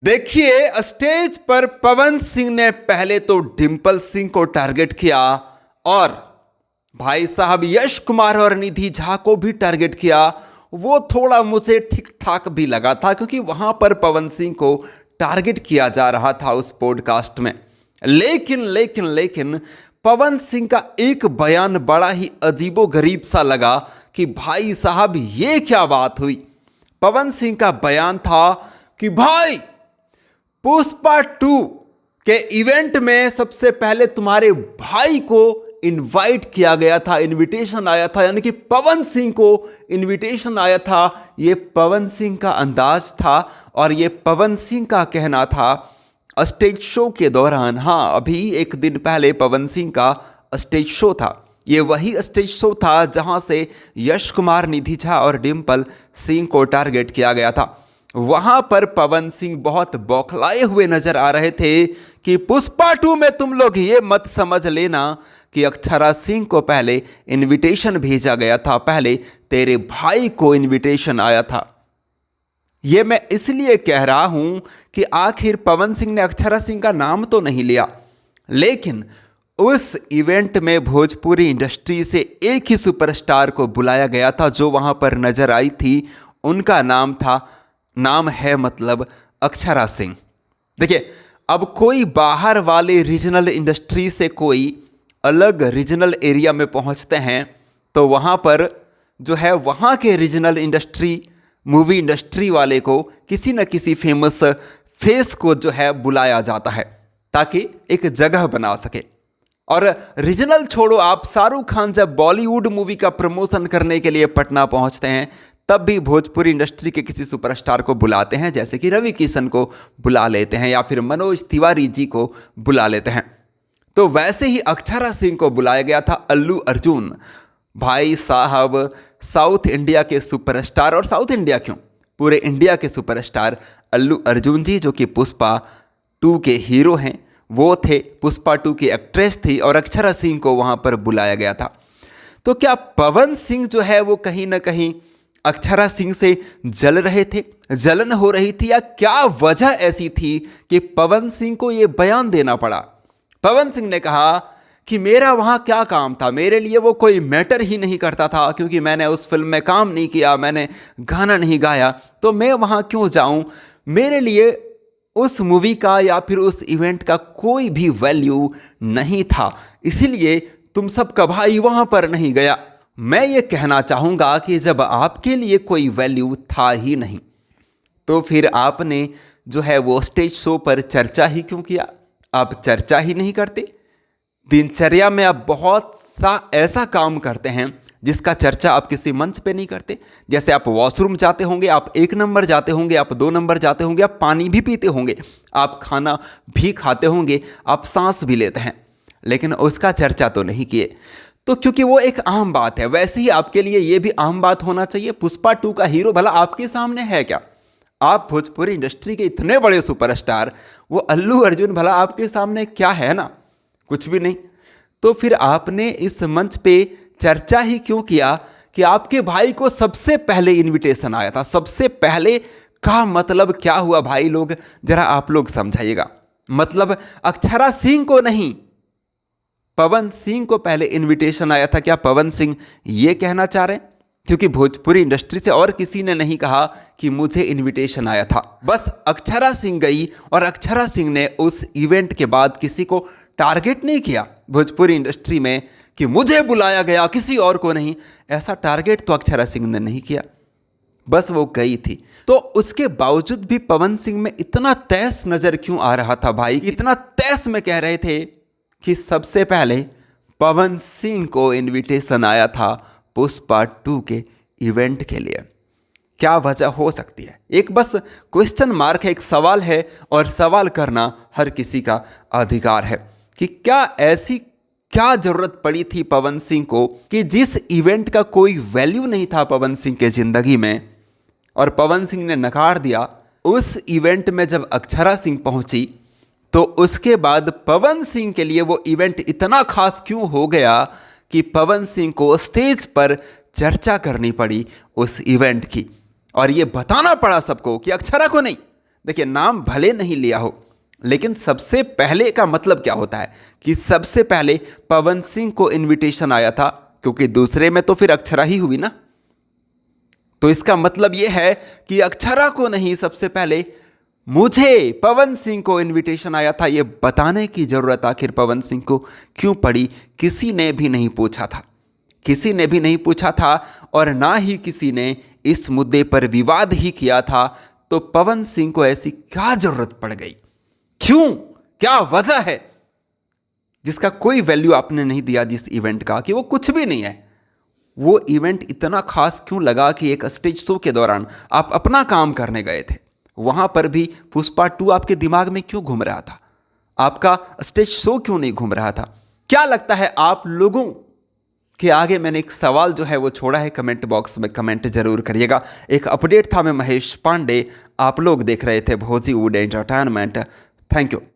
देखिए, स्टेज पर पवन सिंह ने पहले तो डिंपल सिंह को टारगेट किया और भाई साहब यश कुमार और निधि झा को भी टारगेट किया। वो थोड़ा मुझे ठीक ठाक भी लगा था क्योंकि वहां पर पवन सिंह को टारगेट किया जा रहा था उस पॉडकास्ट में। लेकिन पवन सिंह का एक बयान बड़ा ही अजीबोगरीब सा लगा कि भाई साहब ये क्या बात हुई। पवन सिंह का बयान था कि भाई पुष्पा 2 के इवेंट में सबसे पहले तुम्हारे भाई को इनवाइट किया गया था, इनविटेशन आया था, यानी कि पवन सिंह को इनविटेशन आया था। ये पवन सिंह का अंदाज था और ये पवन सिंह का कहना था स्टेज शो के दौरान। हाँ, अभी एक दिन पहले पवन सिंह का स्टेज शो था। ये वही स्टेज शो था जहां से यश कुमार, निधि झा और डिंपल सिंह को टारगेट किया गया था। वहां पर पवन सिंह बहुत बौखलाए हुए नजर आ रहे थे कि पुष्पा 2 में तुम लोग ये मत समझ लेना कि अक्षरा सिंह को पहले इनविटेशन भेजा गया था, पहले तेरे भाई को इनविटेशन आया था। ये मैं इसलिए कह रहा हूं कि आखिर पवन सिंह ने अक्षरा सिंह का नाम तो नहीं लिया, लेकिन उस इवेंट में भोजपुरी इंडस्ट्री से एक ही सुपरस्टार को बुलाया गया था जो वहां पर नजर आई थी। उनका नाम है मतलब अक्षरा सिंह। देखिए, अब कोई बाहर वाले रीजनल इंडस्ट्री से कोई अलग रीजनल एरिया में पहुंचते हैं तो वहां पर जो है वहां के रीजनल इंडस्ट्री, मूवी इंडस्ट्री वाले को किसी न किसी फेमस फेस को जो है बुलाया जाता है ताकि एक जगह बना सके। और रीजनल छोड़ो, आप शाहरुख खान जब बॉलीवुड मूवी का प्रमोशन करने के लिए पटना पहुंचते हैं तब भी भोजपुरी इंडस्ट्री के किसी सुपरस्टार को बुलाते हैं, जैसे कि रवि किशन को बुला लेते हैं या फिर मनोज तिवारी जी को बुला लेते हैं। तो वैसे ही अक्षरा सिंह को बुलाया गया था अल्लू अर्जुन। भाई साहब, साउथ इंडिया के सुपरस्टार, और साउथ इंडिया क्यों, पूरे इंडिया के सुपरस्टार अल्लू अर्जुन जी, जो कि पुष्पा 2 के हीरो हैं, वो थे। पुष्पा 2 की एक्ट्रेस थी और अक्षरा सिंह को वहां पर बुलाया गया था। तो क्या पवन सिंह जो है वो कहीं ना कहीं अक्षरा सिंह से जल रहे थे, जलन हो रही थी, या क्या वजह ऐसी थी कि पवन सिंह को यह बयान देना पड़ा? पवन सिंह ने कहा कि मेरा वहां क्या काम था, मेरे लिए वो कोई मैटर ही नहीं करता था क्योंकि मैंने उस फिल्म में काम नहीं किया, मैंने गाना नहीं गाया, तो मैं वहां क्यों जाऊं। मेरे लिए उस मूवी का या फिर उस इवेंट का कोई भी वैल्यू नहीं था, इसीलिए तुम सबका भाई वहां पर नहीं गया। मैं ये कहना चाहूँगा कि जब आपके लिए कोई वैल्यू था ही नहीं तो फिर आपने जो है वो स्टेज शो पर चर्चा ही क्यों किया? आप चर्चा ही नहीं करते। दिनचर्या में आप बहुत सा ऐसा काम करते हैं जिसका चर्चा आप किसी मंच पे नहीं करते। जैसे आप वॉशरूम जाते होंगे, आप 1 नंबर जाते होंगे, आप 2 नंबर जाते होंगे, आप पानी भी पीते होंगे, आप खाना भी खाते होंगे, आप सांस भी लेते हैं, लेकिन उसका चर्चा तो नहीं किए। तो क्योंकि वो एक आम बात है, वैसे ही आपके लिए ये भी आम बात होना चाहिए। पुष्पा 2 का हीरो भला आपके सामने है क्या? आप भोजपुरी इंडस्ट्री के इतने बड़े सुपरस्टार, वो अल्लू अर्जुन भला आपके सामने क्या है ना? कुछ भी नहीं। तो फिर आपने इस मंच पे चर्चा ही क्यों किया कि आपके भाई को सबसे पहले इनविटेशन आया था? सबसे पहले का मतलब क्या हुआ भाई लोग, जरा आप लोग समझाइएगा। मतलब अक्षरा सिंह को नहीं, पवन सिंह को पहले इनविटेशन आया था। क्या पवन सिंह ये कहना चाह रहे हैं? क्योंकि भोजपुरी इंडस्ट्री से और किसी ने नहीं कहा कि मुझे इनविटेशन आया था, बस अक्षरा सिंह गई और अक्षरा सिंह ने उस इवेंट के बाद किसी को टारगेट नहीं किया भोजपुरी इंडस्ट्री में कि मुझे बुलाया गया, किसी और को नहीं। ऐसा टारगेट तो अक्षरा सिंह ने नहीं किया, बस वो गई थी। तो उसके बावजूद भी पवन सिंह में इतना तैस नजर क्यों आ रहा था भाई? इतना तैस में कह रहे थे कि सबसे पहले पवन सिंह को इनविटेशन आया था पुष्पा 2 के इवेंट के लिए। क्या वजह हो सकती है? एक बस क्वेश्चन मार्क है, एक सवाल है, और सवाल करना हर किसी का अधिकार है कि क्या ऐसी क्या जरूरत पड़ी थी पवन सिंह को कि जिस इवेंट का कोई वैल्यू नहीं था पवन सिंह के जिंदगी में, और पवन सिंह ने नकार दिया। उस इवेंट में जब अक्षरा सिंह पहुंची तो उसके बाद पवन सिंह के लिए वो इवेंट इतना खास क्यों हो गया कि पवन सिंह को स्टेज पर चर्चा करनी पड़ी उस इवेंट की, और ये बताना पड़ा सबको कि अक्षरा को नहीं, देखिए, नाम भले नहीं लिया हो, लेकिन सबसे पहले का मतलब क्या होता है कि सबसे पहले पवन सिंह को इनविटेशन आया था, क्योंकि दूसरे में तो फिर अक्षरा ही हुई ना। तो इसका मतलब यह है कि अक्षरा को नहीं, सबसे पहले मुझे, पवन सिंह को इनविटेशन आया था। यह बताने की जरूरत आखिर पवन सिंह को क्यों पड़ी, किसी ने भी नहीं पूछा था, किसी ने भी नहीं पूछा था, और ना ही किसी ने इस मुद्दे पर विवाद ही किया था। तो पवन सिंह को ऐसी क्या जरूरत पड़ गई, क्यों, क्या वजह है जिसका कोई वैल्यू आपने नहीं दिया जिस इवेंट का, कि वो कुछ भी नहीं है। वो इवेंट इतना खास क्यों लगा कि एक स्टेज शो के दौरान आप अपना काम करने गए थे, वहां पर भी पुष्पा 2 आपके दिमाग में क्यों घूम रहा था, आपका स्टेज शो क्यों नहीं घूम रहा था? क्या लगता है आप लोगों के आगे? मैंने एक सवाल जो है वो छोड़ा है, कमेंट बॉक्स में कमेंट जरूर करिएगा। एक अपडेट था, मैं महेश पांडे, आप लोग देख रहे थे भोजीवुड एंटरटेनमेंट। Thank you.